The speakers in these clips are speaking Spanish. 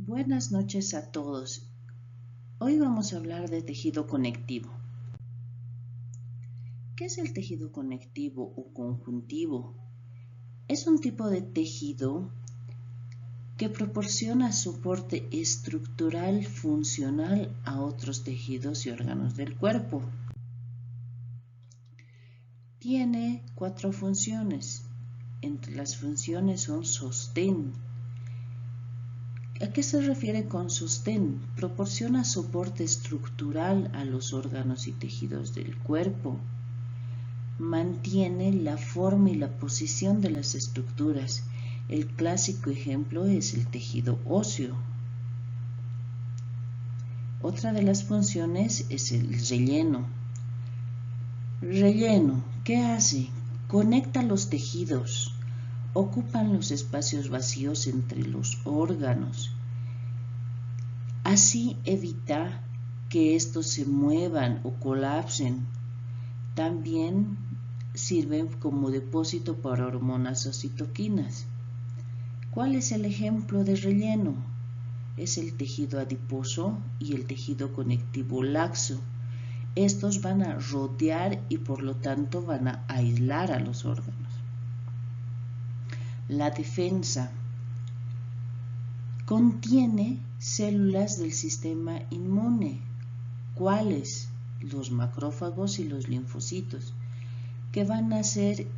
Buenas noches a todos. Hoy vamos a hablar de tejido conectivo. ¿Qué es el tejido conectivo o conjuntivo? Es un tipo de tejido que proporciona soporte estructural funcional a otros tejidos y órganos del cuerpo. Tiene 4 funciones. Entre las funciones son sostén. ¿A qué se refiere con sostén? Proporciona soporte estructural a los órganos y tejidos del cuerpo. Mantiene la forma y la posición de las estructuras. El clásico ejemplo es el tejido óseo. Otra de las funciones es el relleno. Relleno, ¿qué hace? Conecta los tejidos. Ocupan los espacios vacíos entre los órganos. Así evita que estos se muevan o colapsen. También sirven como depósito para hormonas o citoquinas. ¿Cuál es el ejemplo de relleno? Es el tejido adiposo y el tejido conectivo laxo. Estos van a rodear y por lo tanto van a aislar a los órganos. La defensa contiene células del sistema inmune. ¿Cuáles? Los macrófagos y los linfocitos, que van a hacer,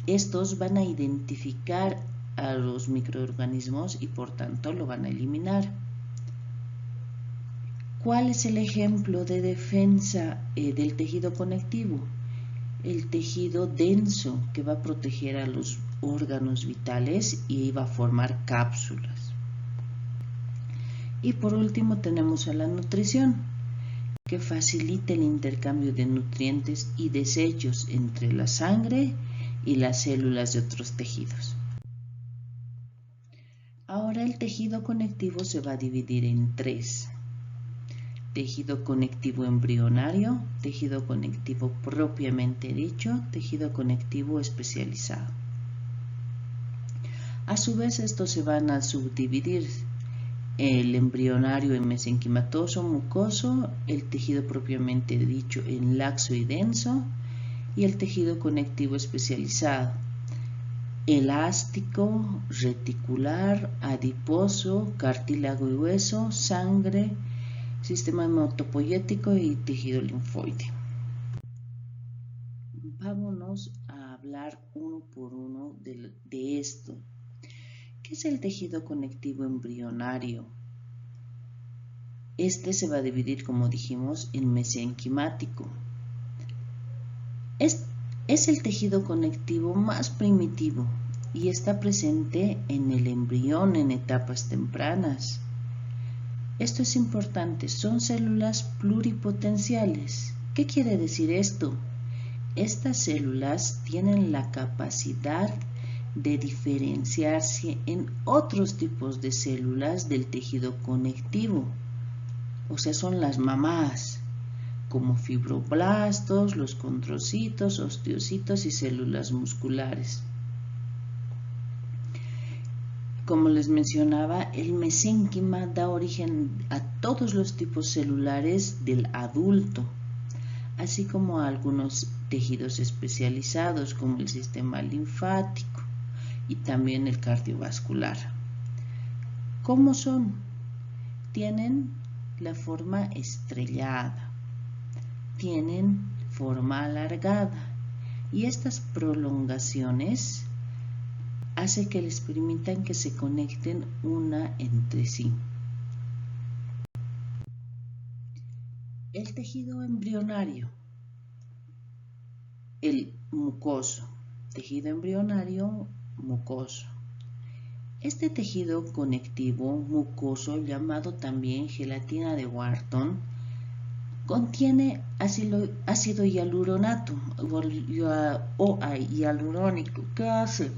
estos van a identificar a los microorganismos y por tanto lo van a eliminar. ¿Cuál es el ejemplo de defensa del tejido conectivo? El tejido denso, que va a proteger a los órganos vitales y va a formar cápsulas. Y por último tenemos a la nutrición, que facilita el intercambio de nutrientes y desechos entre la sangre y las células de otros tejidos. Ahora el tejido conectivo se va a dividir en 3. Tejido conectivo embrionario, tejido conectivo propiamente dicho, tejido conectivo especializado. A su vez estos se van a subdividir: el embrionario en mesenquimatoso, mucoso, el tejido propiamente dicho en laxo y denso, y el tejido conectivo especializado: elástico, reticular, adiposo, cartílago y hueso, sangre, sistema hematopoyético y tejido linfoide. Vámonos a hablar uno por uno de esto. ¿Qué es el tejido conectivo embrionario? Este se va a dividir, como dijimos, en mesenquimático. Es el tejido conectivo más primitivo y está presente en el embrión en etapas tempranas. Esto es importante, son células pluripotenciales. ¿Qué quiere decir esto? Estas células tienen la capacidad de diferenciarse en otros tipos de células del tejido conectivo. O sea, son las mamás, como fibroblastos, los condrocitos, osteocitos y células musculares. Como les mencionaba, el mesénquima da origen a todos los tipos celulares del adulto, así como a algunos tejidos especializados como el sistema linfático y también el cardiovascular. ¿Cómo son? Tienen la forma estrellada, tienen forma alargada y estas prolongaciones hace que les permitan que se conecten una entre sí. El tejido embrionario, el mucoso, tejido embrionario mucoso. Este tejido conectivo mucoso, llamado también gelatina de Wharton, contiene ácido hialuronato o hialurónico. ¿Qué hace?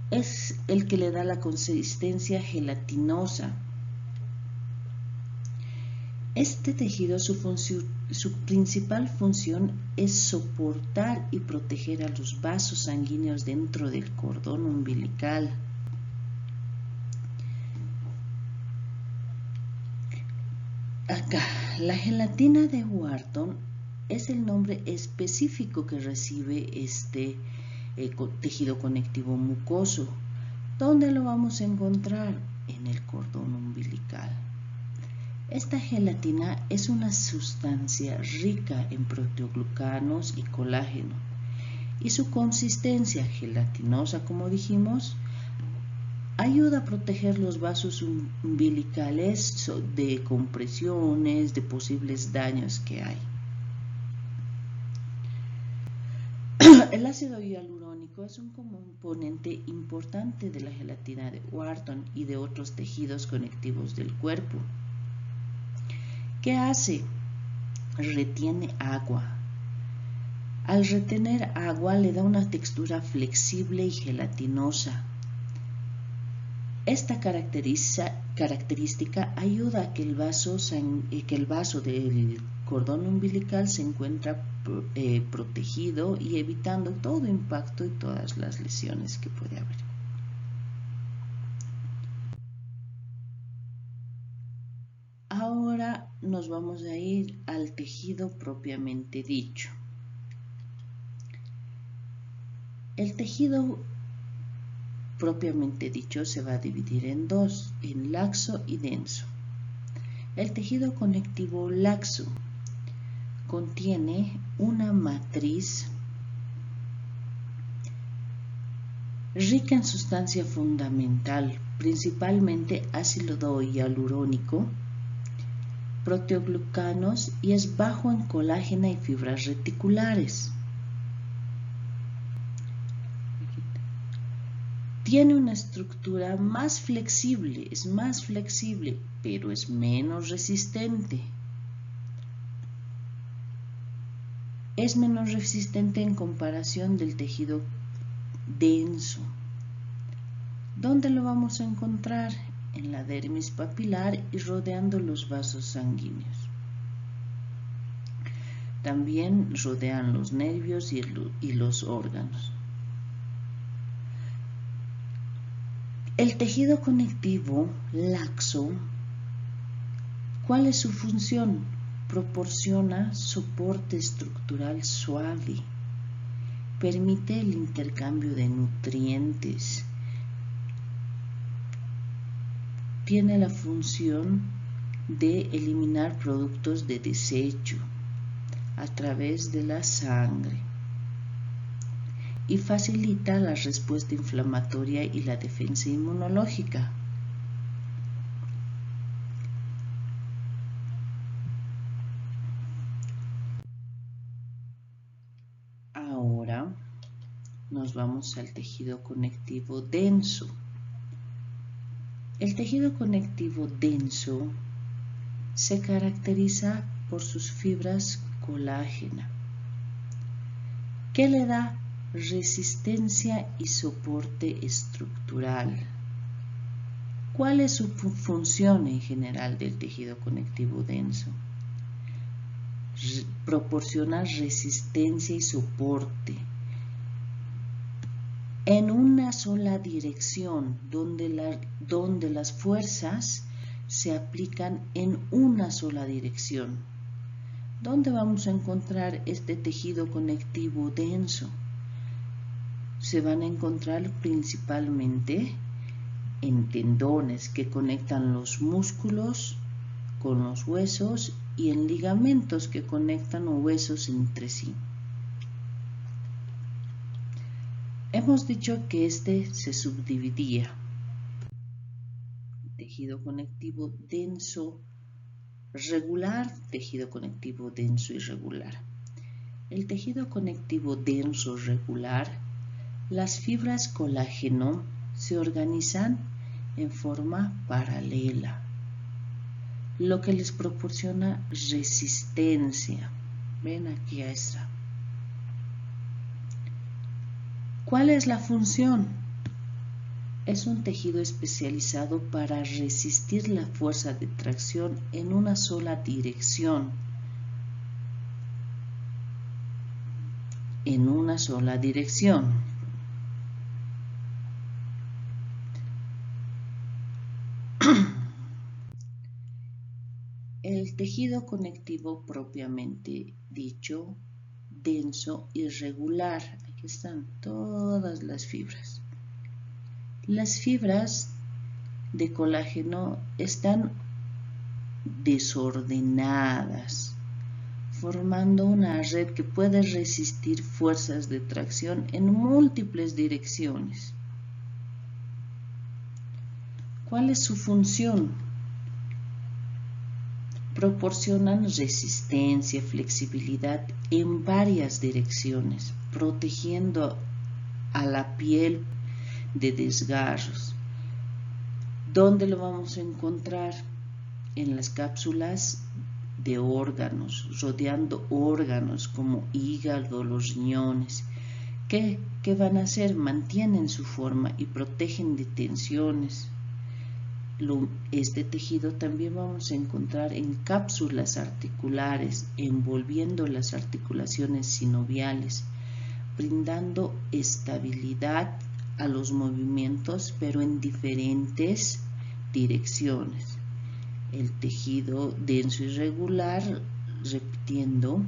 Es el que le da la consistencia gelatinosa. Este tejido, su principal función es soportar y proteger a los vasos sanguíneos dentro del cordón umbilical. acá, la gelatina de Wharton es el nombre específico que recibe este tejido conectivo mucoso. ¿Dónde lo vamos a encontrar? En el cordón umbilical. Esta gelatina es una sustancia rica en proteoglucanos y colágeno, y su consistencia gelatinosa, como dijimos, ayuda a proteger los vasos umbilicales de compresiones, de posibles daños que hay. El ácido hialurónico es un componente importante de la gelatina de Wharton y de otros tejidos conectivos del cuerpo. ¿Qué hace? Retiene agua. Al retener agua le da una textura flexible y gelatinosa. Esta característica ayuda a que el vaso del cordón umbilical se encuentre protegido y evitando todo impacto y todas las lesiones que puede haber. Ahora nos vamos a ir al tejido propiamente dicho. El tejido propiamente dicho se va a dividir en dos, en laxo y denso. El tejido conectivo laxo contiene una matriz rica en sustancia fundamental, principalmente ácido hialurónico, proteoglucanos, y es bajo en colágeno y fibras reticulares. Tiene una estructura más flexible, pero es menos resistente. Es menos resistente en comparación del tejido denso. ¿Dónde lo vamos a encontrar? En la dermis papilar y rodeando los vasos sanguíneos. También rodean los nervios y los órganos. El tejido conectivo laxo, ¿cuál es su función? Proporciona soporte estructural suave, permite el intercambio de nutrientes, tiene la función de eliminar productos de desecho a través de la sangre y facilita la respuesta inflamatoria y la defensa inmunológica. Ahora nos vamos al tejido conectivo denso. El tejido conectivo denso se caracteriza por sus fibras colágena, que le da resistencia y soporte estructural. ¿Cuál es su función en general del tejido conectivo denso? Proporciona resistencia y soporte en una sola dirección, donde las fuerzas se aplican en una sola dirección. ¿Dónde vamos a encontrar este tejido conectivo denso? Se van a encontrar principalmente en tendones que conectan los músculos con los huesos y en ligamentos que conectan huesos entre sí. Hemos dicho que este se subdividía: tejido conectivo denso regular, tejido conectivo denso irregular. El tejido conectivo denso regular, las fibras colágeno se organizan en forma paralela, lo que les proporciona resistencia. Ven aquí a esta. ¿Cuál es la función? Es un tejido especializado para resistir la fuerza de tracción en una sola dirección. En una sola dirección. El El tejido conectivo propiamente dicho, denso y regular. Aquí están todas las fibras. Las fibras de colágeno están desordenadas, formando una red que puede resistir fuerzas de tracción en múltiples direcciones. ¿Cuál es su función? Proporcionan resistencia, flexibilidad en varias direcciones, protegiendo a la piel de desgarros. ¿Dónde lo vamos a encontrar? En las cápsulas de órganos, rodeando órganos como hígado, los riñones. ¿Qué van a hacer? Mantienen su forma y protegen de tensiones. Este tejido también vamos a encontrar en cápsulas articulares, envolviendo las articulaciones sinoviales, brindando estabilidad a los movimientos, pero en diferentes direcciones. El tejido denso y regular, repitiendo,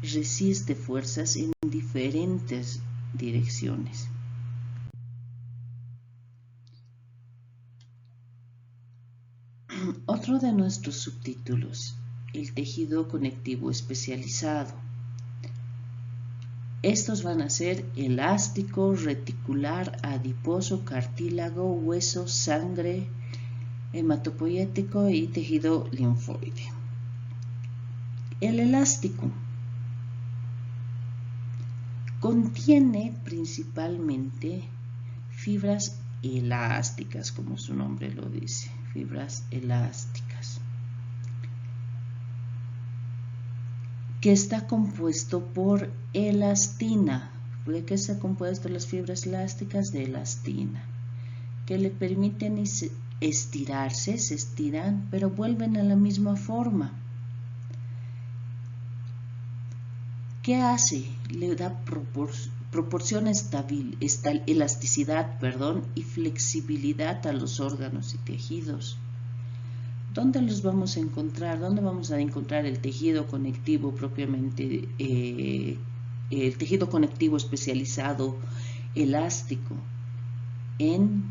resiste fuerzas en diferentes direcciones. Otro de nuestros subtítulos, el tejido conectivo especializado. Estos van a ser elástico, reticular, adiposo, cartílago, hueso, sangre, hematopoyético y tejido linfoide. El elástico contiene principalmente fibras elásticas, como su nombre lo dice, fibras elásticas, que está compuesto por elastina. ¿De qué está compuesto las fibras elásticas? De elastina, que le permiten estirarse, se estiran, pero vuelven a la misma forma. ¿Qué hace? Le da proporciona elasticidad, y flexibilidad a los órganos y tejidos. ¿Dónde los vamos a encontrar? ¿Dónde vamos a encontrar el tejido conectivo propiamente, el tejido conectivo especializado elástico? En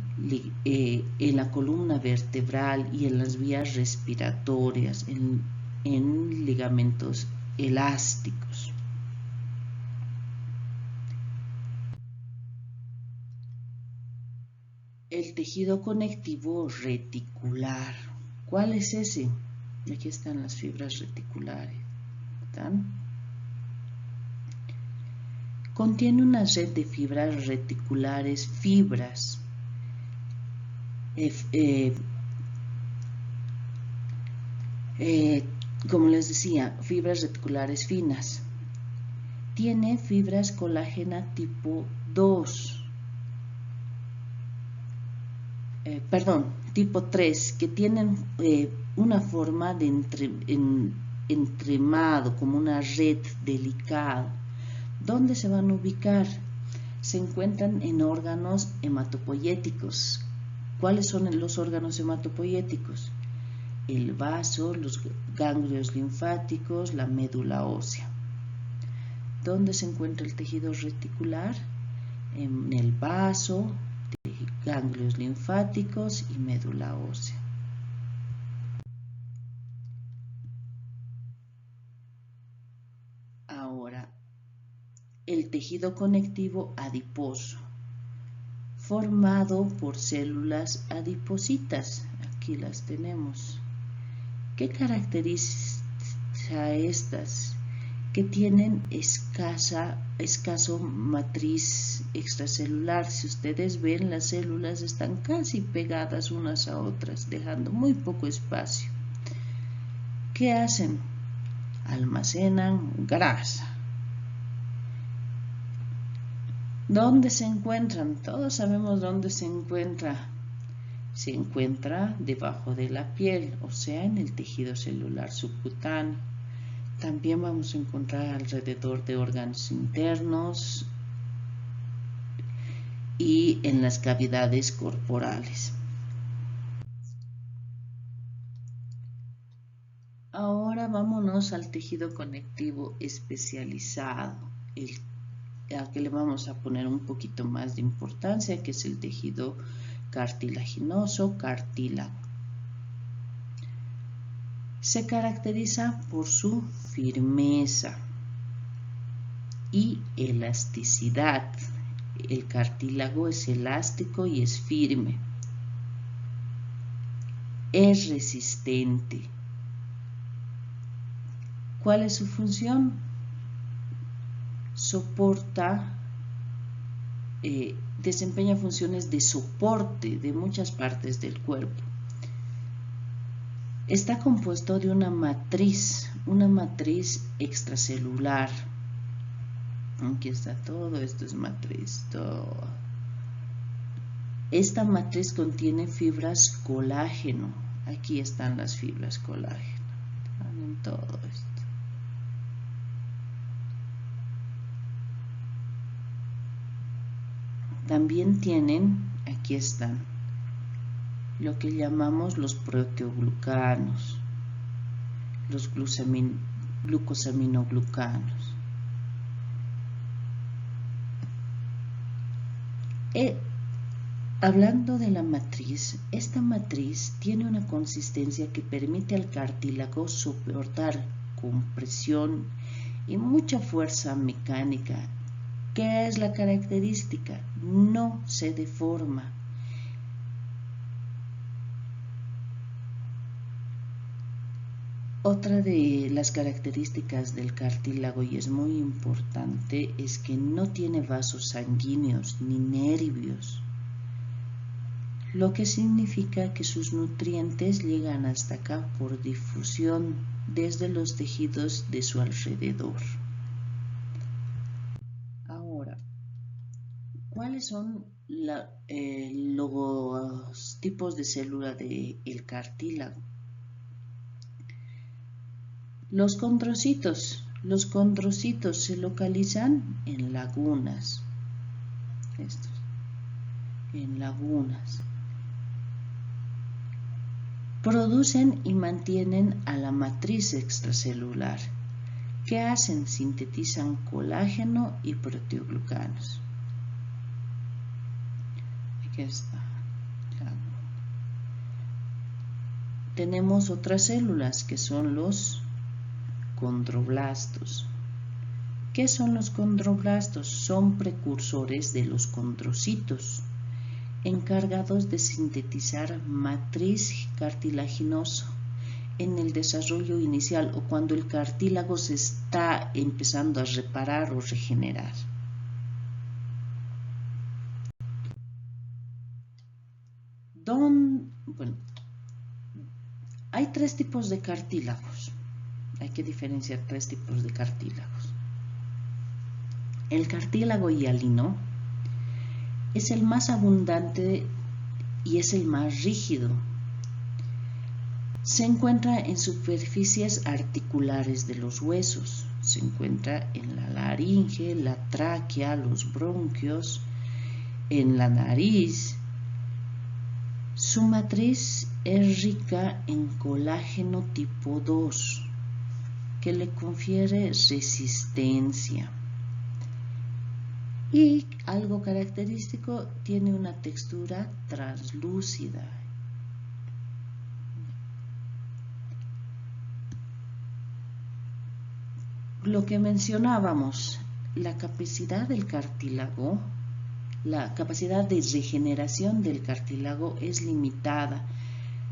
la columna vertebral y en las vías respiratorias, en ligamentos elásticos. El tejido conectivo reticular. ¿Cuál es ese? Aquí están las fibras reticulares. ¿Están? Contiene una red de fibras reticulares, como les decía, fibras reticulares finas. Tiene fibras colágena tipo 2. Tipo 3, que tienen una forma de entremado, como una red delicada. ¿Dónde se van a ubicar? Se encuentran en órganos hematopoyéticos. ¿Cuáles son los órganos hematopoyéticos? El vaso, los ganglios linfáticos, la médula ósea. ¿Dónde se encuentra el tejido reticular? En el vaso, ganglios linfáticos y médula ósea. Ahora, el tejido conectivo adiposo, formado por células adipositas. Aquí las tenemos. ¿Qué caracteriza estas? Que tienen escaso matriz extracelular. Si ustedes ven, las células están casi pegadas unas a otras, dejando muy poco espacio. ¿Qué hacen? Almacenan grasa. ¿Dónde se encuentran? Todos sabemos dónde se encuentra. Se encuentra debajo de la piel, o sea, en el tejido celular subcutáneo. También vamos a encontrar alrededor de órganos internos y en las cavidades corporales. Ahora vámonos al tejido conectivo especializado, al que le vamos a poner un poquito más de importancia, que es el tejido cartilaginoso, cartílago. Se caracteriza por su firmeza y elasticidad. El cartílago es elástico y es firme. Es resistente. ¿Cuál es su función? Desempeña funciones de soporte de muchas partes del cuerpo. Está compuesto de una matriz extracelular. Aquí está todo, esto es matriz, todo. Esta matriz contiene fibras colágeno. Aquí están las fibras colágeno. Están en todo esto. También tienen, aquí están, lo que llamamos los proteoglucanos, los glucosaminoglucanos. Hablando de la matriz, esta matriz tiene una consistencia que permite al cartílago soportar compresión y mucha fuerza mecánica. ¿Qué es la característica? No se deforma. Otra de las características del cartílago, y es muy importante, es que no tiene vasos sanguíneos ni nervios, lo que significa que sus nutrientes llegan hasta acá por difusión desde los tejidos de su alrededor. Ahora, ¿cuáles son los tipos de célula del cartílago? Los condrocitos. Los condrocitos se localizan en lagunas. En lagunas. Producen y mantienen a la matriz extracelular. ¿Qué hacen? Sintetizan colágeno y proteoglucanos. Aquí está. Tenemos otras células que son los condroblastos. ¿Qué son los condroblastos? Son precursores de los condrocitos, encargados de sintetizar matriz cartilaginosa en el desarrollo inicial o cuando el cartílago se está empezando a reparar o regenerar. Bueno, hay tres tipos de cartílagos. Hay que diferenciar tres tipos de cartílagos. El cartílago hialino es el más abundante y es el más rígido. Se encuentra en superficies articulares de los huesos. Se encuentra en la laringe, la tráquea, los bronquios, en la nariz. Su matriz es rica en colágeno tipo 2, que le confiere resistencia. Y algo característico, tiene una textura translúcida. Lo que mencionábamos, la capacidad del cartílago, la capacidad de regeneración del cartílago es limitada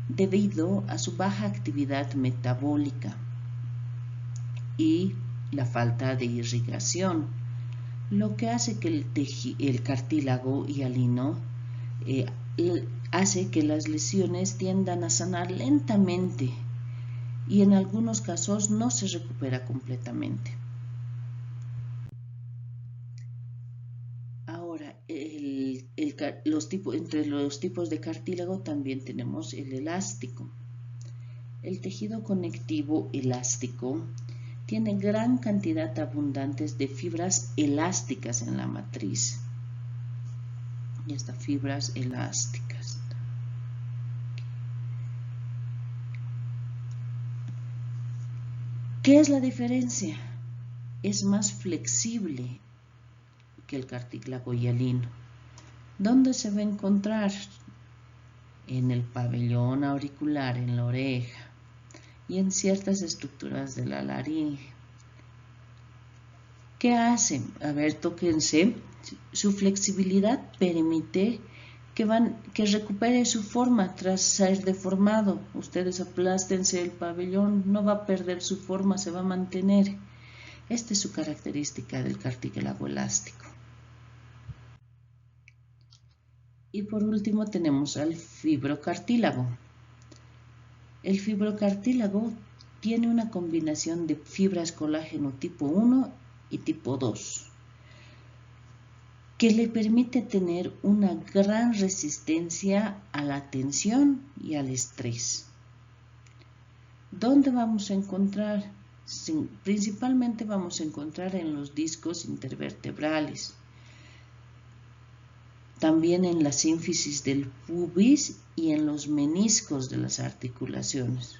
debido a su baja actividad metabólica y la falta de irrigación, lo que hace que el cartílago hialino hace que las lesiones tiendan a sanar lentamente y en algunos casos no se recupera completamente. Ahora, entre los tipos de cartílago también tenemos el elástico. El tejido conectivo elástico tiene gran cantidad abundantes de fibras elásticas en la matriz. Y estas fibras elásticas. ¿Qué es la diferencia? Es más flexible que el cartílago hialino. ¿Dónde se va a encontrar? En el pabellón auricular, en la oreja y en ciertas estructuras de la laringe. ¿Qué hacen? A ver, tóquense. Su flexibilidad permite que recupere su forma tras ser deformado. Ustedes aplástense el pabellón, no va a perder su forma, se va a mantener. Esta es su característica del cartílago elástico. Y por último tenemos al fibrocartílago. El fibrocartílago tiene una combinación de fibras colágeno tipo 1 y tipo 2, que le permite tener una gran resistencia a la tensión y al estrés. ¿Dónde vamos a encontrar? Principalmente vamos a encontrar en los discos intervertebrales, también en la sínfisis del pubis y en los meniscos de las articulaciones.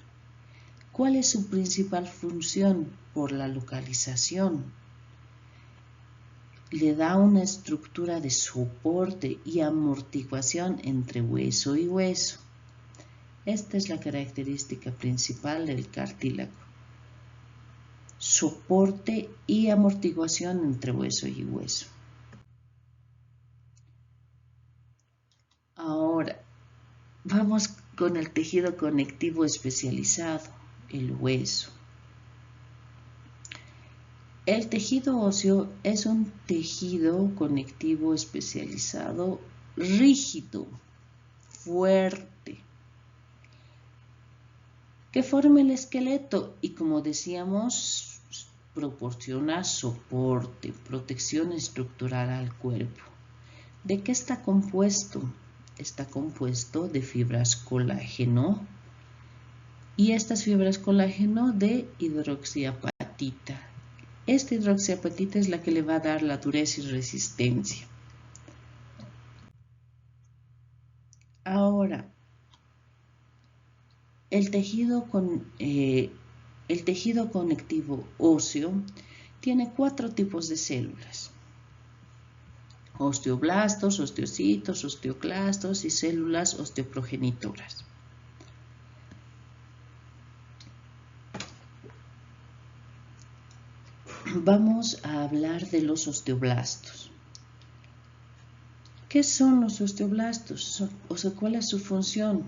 ¿Cuál es su principal función? Por la localización. Le da una estructura de soporte y amortiguación entre hueso y hueso. Esta es la característica principal del cartílago. Soporte y amortiguación entre hueso y hueso. Ahora, vamos con el tejido conectivo especializado, el hueso. El tejido óseo es un tejido conectivo especializado rígido, fuerte, que forma el esqueleto y, como decíamos, proporciona soporte, protección estructural al cuerpo. ¿De qué está compuesto? Está compuesto de fibras colágeno y estas fibras colágeno de hidroxiapatita. Esta hidroxiapatita es la que le va a dar la dureza y resistencia. Ahora, el tejido conectivo óseo tiene 4 tipos de células: osteoblastos, osteocitos, osteoclastos y células osteoprogenitoras. Vamos a hablar de los osteoblastos. ¿Qué son los osteoblastos? ¿Cuál es su función?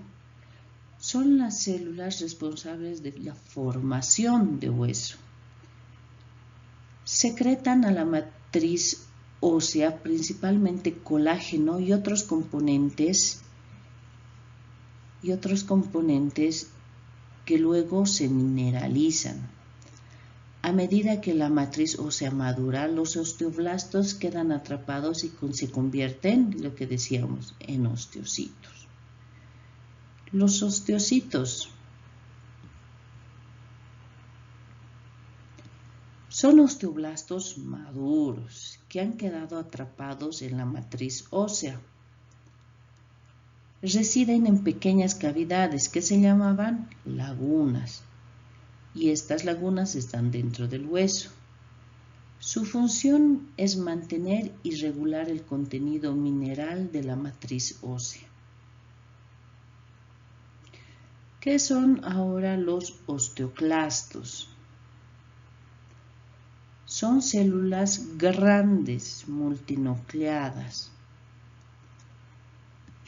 Son las células responsables de la formación de hueso. Secretan a la matriz ósea principalmente colágeno y otros componentes que luego se mineralizan. A medida que la matriz ósea madura, los osteoblastos quedan atrapados y se convierten, lo que decíamos, en osteocitos. Los osteocitos son osteoblastos maduros que han quedado atrapados en la matriz ósea. Residen en pequeñas cavidades que se llamaban lagunas, y estas lagunas están dentro del hueso. Su función es mantener y regular el contenido mineral de la matriz ósea. ¿Qué son ahora los osteoclastos? Son células grandes, multinucleadas.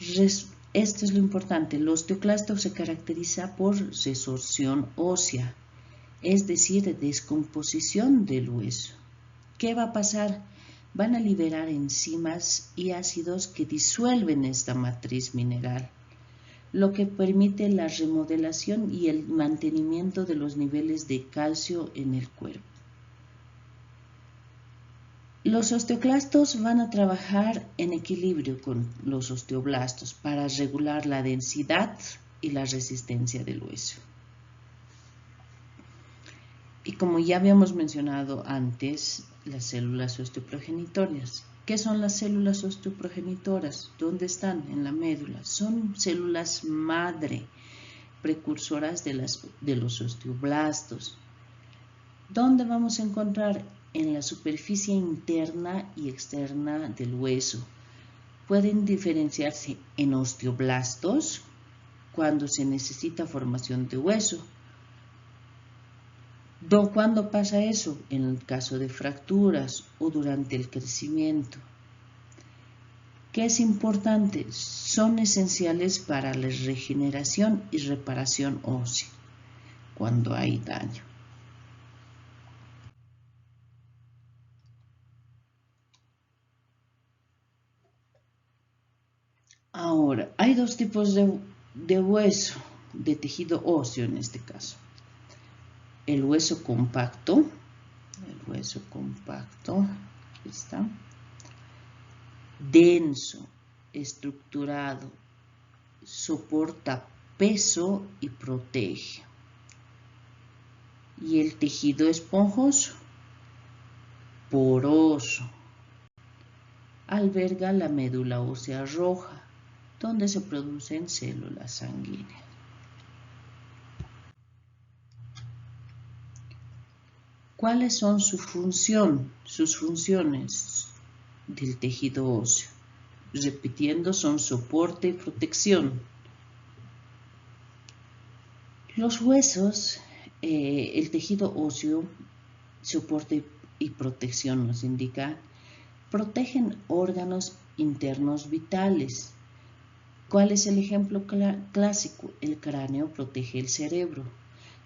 Esto es lo importante: el osteoclasto se caracteriza por resorción ósea, es decir, descomposición del hueso. ¿Qué va a pasar? Van a liberar enzimas y ácidos que disuelven esta matriz mineral, lo que permite la remodelación y el mantenimiento de los niveles de calcio en el cuerpo. Los osteoclastos van a trabajar en equilibrio con los osteoblastos para regular la densidad y la resistencia del hueso. Y como ya habíamos mencionado antes, las células osteoprogenitoras. ¿Qué son las células osteoprogenitoras? ¿Dónde están? En la médula. Son células madre, precursoras de los osteoblastos. ¿Dónde vamos a encontrar? En la superficie interna y externa del hueso. Pueden diferenciarse en osteoblastos, cuando se necesita formación de hueso. ¿Cuándo pasa eso? En el caso de fracturas o durante el crecimiento. ¿Qué es importante? Son esenciales para la regeneración y reparación ósea cuando hay daño. Ahora, hay dos tipos de hueso, de tejido óseo en este caso. El hueso compacto, aquí está, denso, estructurado, soporta peso y protege. Y el tejido esponjoso, poroso, alberga la médula ósea roja, donde se producen células sanguíneas. ¿Cuáles son sus funciones del tejido óseo? Repitiendo, son soporte y protección. Los huesos, el tejido óseo, soporte y protección nos indica, protegen órganos internos vitales. ¿Cuál es el ejemplo clásico? El cráneo protege el cerebro.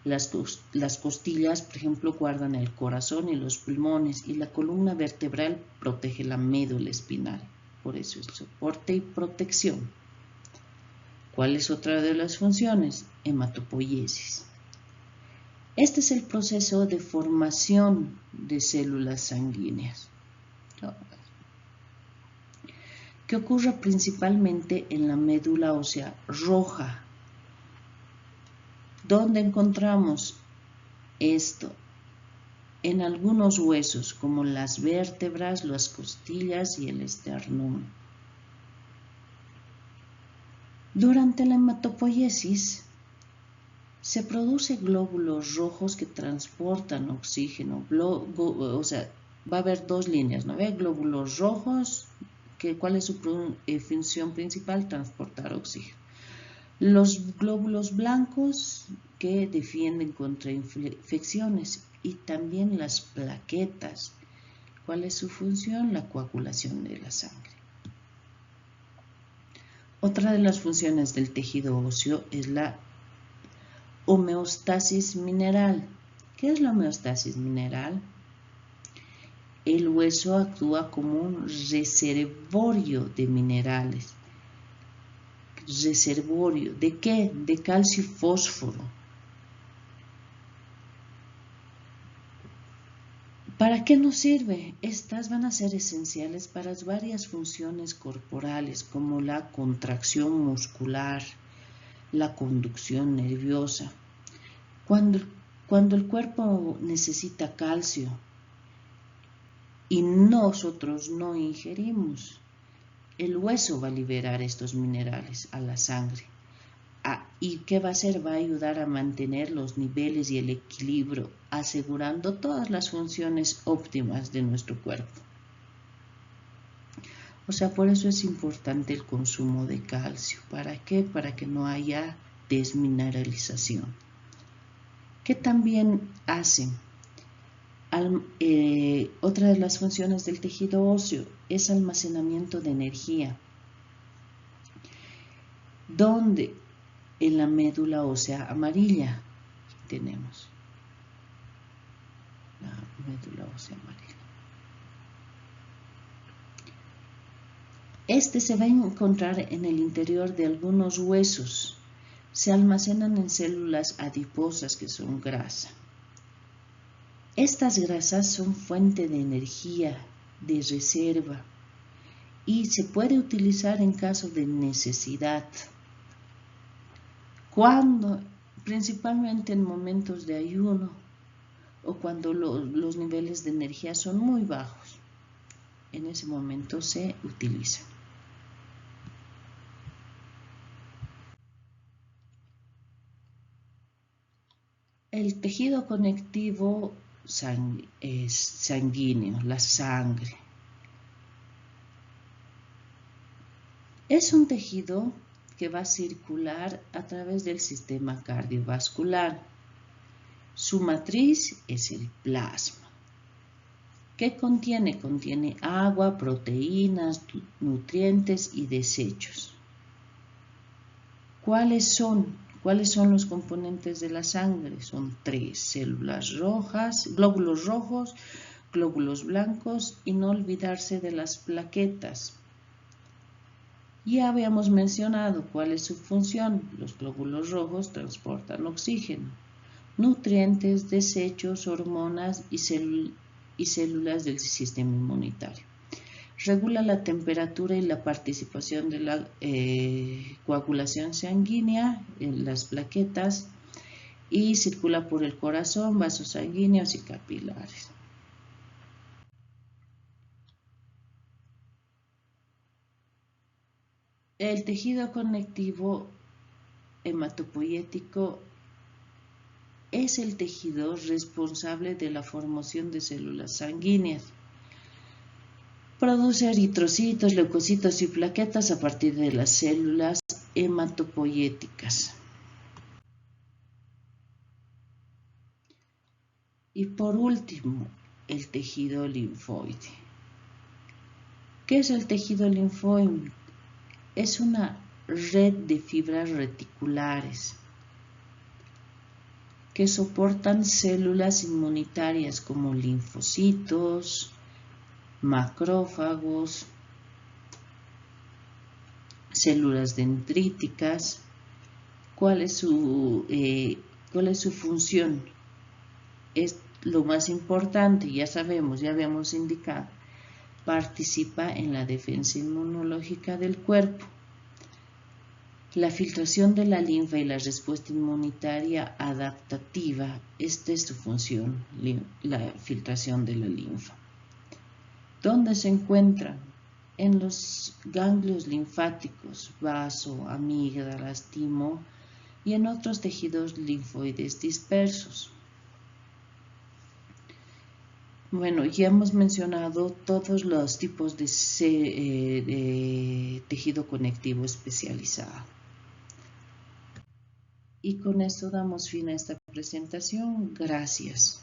Las costillas, por ejemplo, guardan el corazón y los pulmones, y la columna vertebral protege la médula espinal. Por eso es soporte y protección. ¿Cuál es otra de las funciones? Hematopoiesis. Este es el proceso de formación de células sanguíneas, que ocurre principalmente en la médula ósea roja. ¿Dónde encontramos esto? En algunos huesos, como las vértebras, las costillas y el esternón. Durante la hematopoiesis se producen glóbulos rojos que transportan oxígeno. O sea, va a haber dos líneas, ¿no ve? Glóbulos rojos, ¿cuál es su función principal? Transportar oxígeno. Los glóbulos blancos, que defienden contra infecciones, y también las plaquetas. ¿Cuál es su función? La coagulación de la sangre. Otra de las funciones del tejido óseo es la homeostasis mineral. ¿Qué es la homeostasis mineral? El hueso actúa como un reservorio de minerales. ¿Reservorio de qué? De calcio y fósforo. ¿Para qué nos sirve? Estas van a ser esenciales para varias funciones corporales, como la contracción muscular, la conducción nerviosa. Cuando el cuerpo necesita calcio y nosotros no ingerimos, el hueso va a liberar estos minerales a la sangre. ¿Y qué va a hacer? Va a ayudar a mantener los niveles y el equilibrio, asegurando todas las funciones óptimas de nuestro cuerpo. O sea, por eso es importante el consumo de calcio. ¿Para qué? Para que no haya desmineralización. ¿Qué también hace? Otra de las funciones del tejido óseo es almacenamiento de energía. ¿Dónde? En la médula ósea amarilla. Aquí tenemos la médula ósea amarilla. Este se va a encontrar en el interior de algunos huesos. Se almacenan en células adiposas, que son grasa. Estas grasas son fuente de energía, de reserva, y se puede utilizar en caso de necesidad. ¿Cuándo? Principalmente en momentos de ayuno o cuando los niveles de energía son muy bajos. En ese momento se utiliza. El tejido conectivo sanguíneo, la sangre. Es un tejido que va a circular a través del sistema cardiovascular. Su matriz es el plasma. ¿Qué contiene? Contiene agua, proteínas, nutrientes y desechos. ¿Cuáles son los componentes de la sangre? Son 3: células rojas, glóbulos rojos, glóbulos blancos y no olvidarse de las plaquetas. Ya habíamos mencionado cuál es su función. Los glóbulos rojos transportan oxígeno, nutrientes, desechos, hormonas y células del sistema inmunitario. Regula la temperatura y la participación de la coagulación sanguínea en las plaquetas y circula por el corazón, vasos sanguíneos y capilares. El tejido conectivo hematopoyético es el tejido responsable de la formación de células sanguíneas. Produce eritrocitos, leucocitos y plaquetas a partir de las células hematopoyéticas. Y por último, el tejido linfoide. ¿Qué es el tejido linfoide? Es una red de fibras reticulares que soportan células inmunitarias como linfocitos, macrófagos, células dendríticas. ¿Cuál es su función? Es lo más importante, ya sabemos, ya habíamos indicado. Participa en la defensa inmunológica del cuerpo. La filtración de la linfa y la respuesta inmunitaria adaptativa, esta es su función, la filtración de la linfa. ¿Dónde se encuentran? En los ganglios linfáticos, vaso, amígdalas, timo y en otros tejidos linfoides dispersos. Bueno, ya hemos mencionado todos los tipos de tejido conectivo especializado. Y con esto damos fin a esta presentación. Gracias.